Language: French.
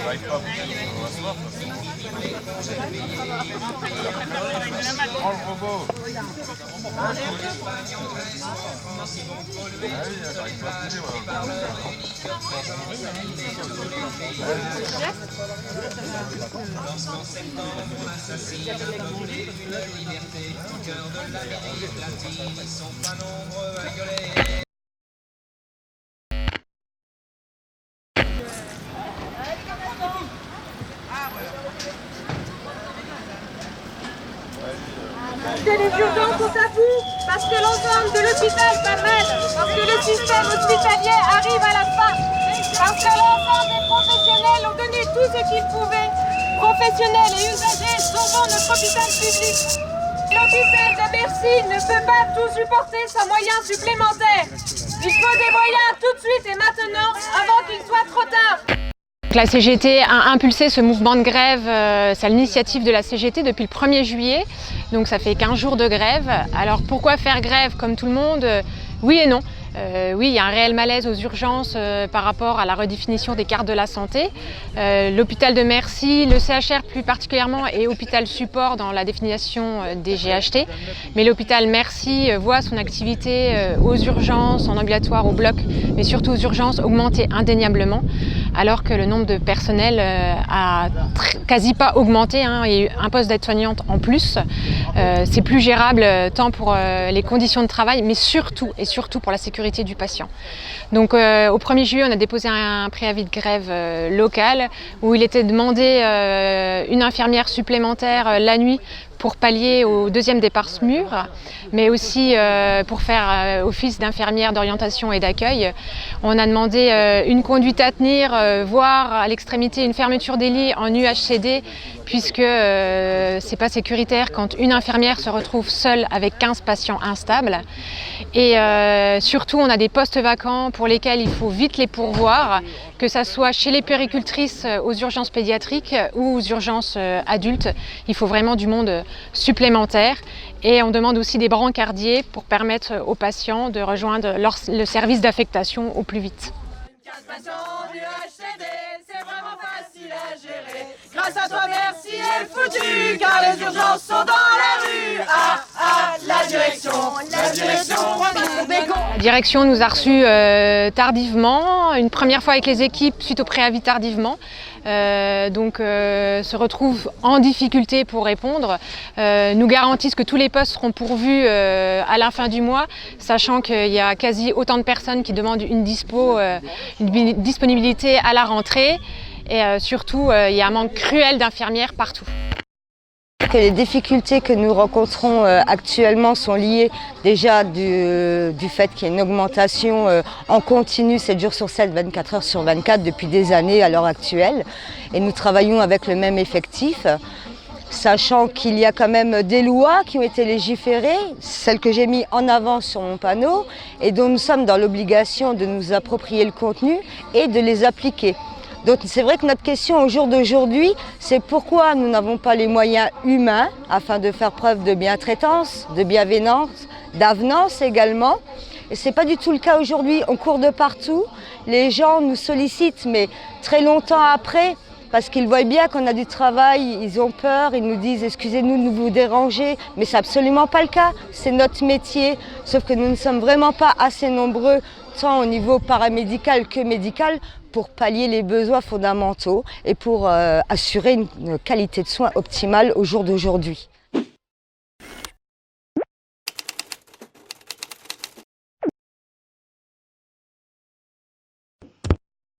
J'arrive pas à bouger, on va se voir. Prends le robot. Ah oui, j'arrive pas à bouger, moi. Les urgences sont à bout parce que l'ensemble de l'hôpital s'amène, parce que le système hospitalier arrive à la fin, parce que l'ensemble des professionnels ont donné tout ce qu'ils pouvaient. Professionnels et usagers sauvons notre hôpital public. L'hôpital de Bercy ne peut pas tout supporter sans moyens supplémentaires. Il faut des moyens tout de suite et maintenant avant qu'il soit trop tard. La CGT a impulsé ce mouvement de grève, c'est à l'initiative de la CGT depuis le 1er juillet, donc ça fait 15 jours de grève. Alors pourquoi faire grève comme tout le monde? Oui et non. Oui, il y a un réel malaise aux urgences par rapport à la redéfinition des cartes de la santé. L'hôpital de Mercy, le CHR plus particulièrement, est hôpital support dans la définition des GHT. Mais l'hôpital Mercy voit son activité aux urgences, en ambulatoire, au bloc, mais surtout aux urgences augmenter indéniablement, alors que le nombre de personnel a quasi pas augmenté, hein, et un poste d'aide-soignante en plus. C'est plus gérable tant pour les conditions de travail, mais surtout pour la sécurité du patient. Donc au 1er juillet, on a déposé un préavis de grève local où il était demandé une infirmière supplémentaire la nuit pour pallier au deuxième départ SMUR, mais aussi pour faire office d'infirmière d'orientation et d'accueil. On a demandé une conduite à tenir, voire à l'extrémité une fermeture des lits en UHCD, puisque c'est pas sécuritaire quand une infirmière se retrouve seule avec 15 patients instables. Et surtout, on a des postes vacants pour lesquels il faut vite les pourvoir, que ça soit chez les puéricultrices aux urgences pédiatriques ou aux urgences adultes. Il faut vraiment du monde supplémentaire, et on demande aussi des brancardiers pour permettre aux patients de rejoindre le service d'affectation au plus vite. Grâce à toi, merci est foutu, car les urgences sont dans la rue. La direction. La direction nous a reçus tardivement, une première fois avec les équipes suite au préavis tardivement. Se retrouvent en difficulté pour répondre, nous garantissent que tous les postes seront pourvus à la fin du mois, sachant qu'il y a quasi autant de personnes qui demandent une disponibilité à la rentrée, et surtout il y a un manque cruel d'infirmières partout. Que les difficultés que nous rencontrons actuellement sont liées déjà du fait qu'il y a une augmentation en continu 7 jours sur 7, 24 heures sur 24 depuis des années à l'heure actuelle. Et nous travaillons avec le même effectif, sachant qu'il y a quand même des lois qui ont été légiférées, celles que j'ai mis en avant sur mon panneau, et dont nous sommes dans l'obligation de nous approprier le contenu et de les appliquer. Donc c'est vrai que notre question au jour d'aujourd'hui, c'est pourquoi nous n'avons pas les moyens humains afin de faire preuve de bientraitance, de bienveillance, d'avenance également. Et ce n'est pas du tout le cas aujourd'hui, on court de partout, les gens nous sollicitent, mais très longtemps après, parce qu'ils voient bien qu'on a du travail, ils ont peur, ils nous disent « excusez-nous de vous déranger », mais c'est absolument pas le cas, c'est notre métier, sauf que nous ne sommes vraiment pas assez nombreux, tant au niveau paramédical que médical, pour pallier les besoins fondamentaux et pour assurer une qualité de soins optimale au jour d'aujourd'hui.